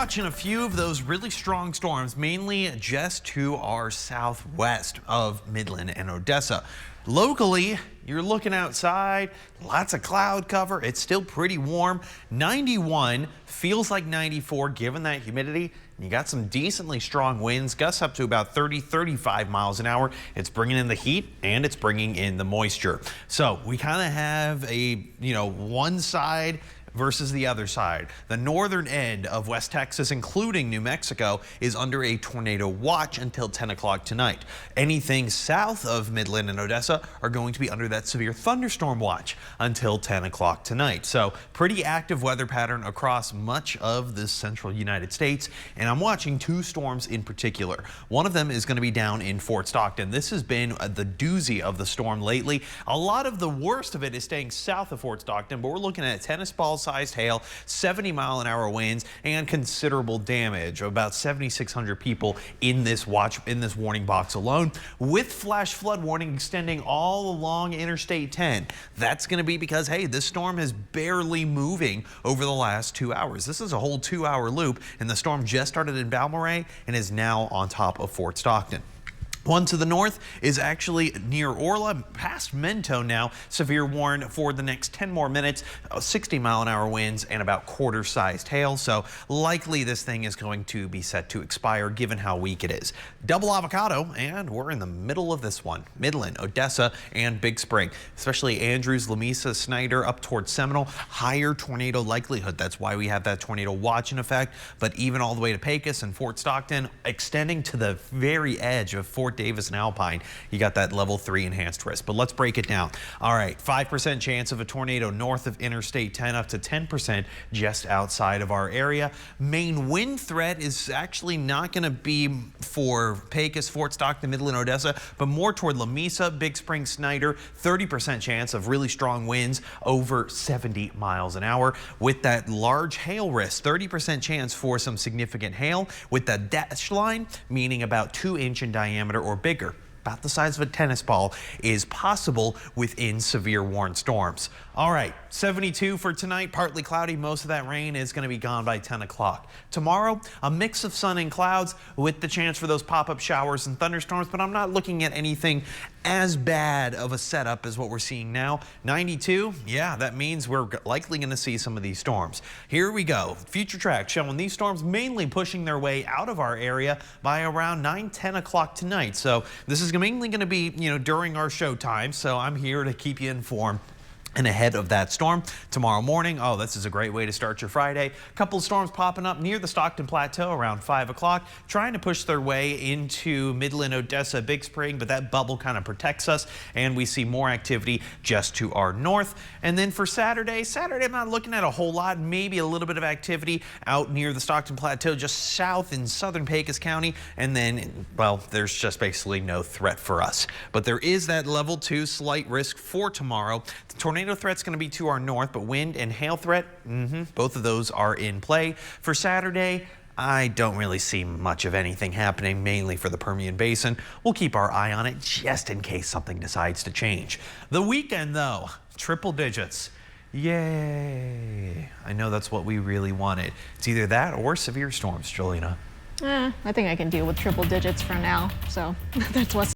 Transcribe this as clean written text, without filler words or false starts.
watching a few of those really strong storms, mainly just to our southwest of Midland and Odessa. Locally, you're looking outside, lots of cloud cover. It's still pretty warm. 91 feels like 94 given that humidity. You got some decently strong winds, gusts up to about 30-35 miles an hour. It's bringing in the heat and it's bringing in the moisture. So we kind of have a, one side versus the other side. The northern end of West Texas, including New Mexico, is under a tornado watch until 10 o'clock tonight. Anything south of Midland and Odessa are going to be under that severe thunderstorm watch until 10 o'clock tonight. So pretty active weather pattern across much of the central United States. And I'm watching two storms in particular. One of them is going to be down in Fort Stockton. This has been the doozy of the storm lately. A lot of the worst of it is staying south of Fort Stockton, but we're looking at tennis balls sized hail, 70-mile-an-hour winds, and considerable damage. About 7,600 people in this warning box alone, with flash flood warning extending all along Interstate 10. That's going to be because, hey, this storm is barely moving over the last 2 hours. This is a whole 2-hour loop, and the storm just started in Balmorhea and is now on top of Fort Stockton. One to the north is actually near Orla, past Mentone now. Severe warn for the next 10 more minutes, 60-mile-an-hour winds and about quarter-sized hail. So likely this thing is going to be set to expire given how weak it is. Double avocado, and we're in the middle of this one. Midland, Odessa, and Big Spring, especially Andrews, Lamesa, Snyder, up towards Seminole. Higher tornado likelihood. That's why we have that tornado watch in effect. But even all the way to Pecos and Fort Stockton, extending to the very edge of Fort Davis and Alpine, you got that level 3 enhanced risk. But let's break it down. All right, 5% chance of a tornado north of Interstate 10, up to 10% just outside of our area. Main wind threat is actually not going to be for Pecos, Fort Stockton, Midland, Odessa, but more toward Lamesa, Big Spring, Snyder. 30% chance of really strong winds over 70 miles an hour. With that large hail risk, 30% chance for some significant hail with the dash line, meaning about 2-inch in diameter or bigger, about the size of a tennis ball, is possible within severe warned storms. All right, 72 for tonight, partly cloudy. Most of that rain is going to be gone by 10 o'clock. Tomorrow, a mix of sun and clouds with the chance for those pop-up showers and thunderstorms, but I'm not looking at anything as bad of a setup as what we're seeing now. 92, yeah, that means we're likely going to see some of these storms. Here we go. Future track showing these storms mainly pushing their way out of our area by around 9-10 o'clock tonight. So this is mainly going to be, during our show time. So I'm here to keep you informed and ahead of that storm tomorrow morning. Oh, this is a great way to start your Friday. A couple of storms popping up near the Stockton Plateau around 5 o'clock, trying to push their way into Midland, Odessa, Big Spring, but that bubble kind of protects us, and we see more activity just to our north. And then for Saturday, I'm not looking at a whole lot, maybe a little bit of activity out near the Stockton Plateau, just south in southern Pecos County, and then, well, there's just basically no threat for us. But there is that level 2 slight risk for tomorrow. The tornado threat's going to be to our north, but wind and hail threat, both of those are in play. For Saturday, I don't really see much of anything happening, mainly for the Permian Basin. We'll keep our eye on it just in case something decides to change. The weekend, though, triple digits. Yay. I know that's what we really wanted. It's either that or severe storms, Juliana. I think I can deal with triple digits for now, so that's what's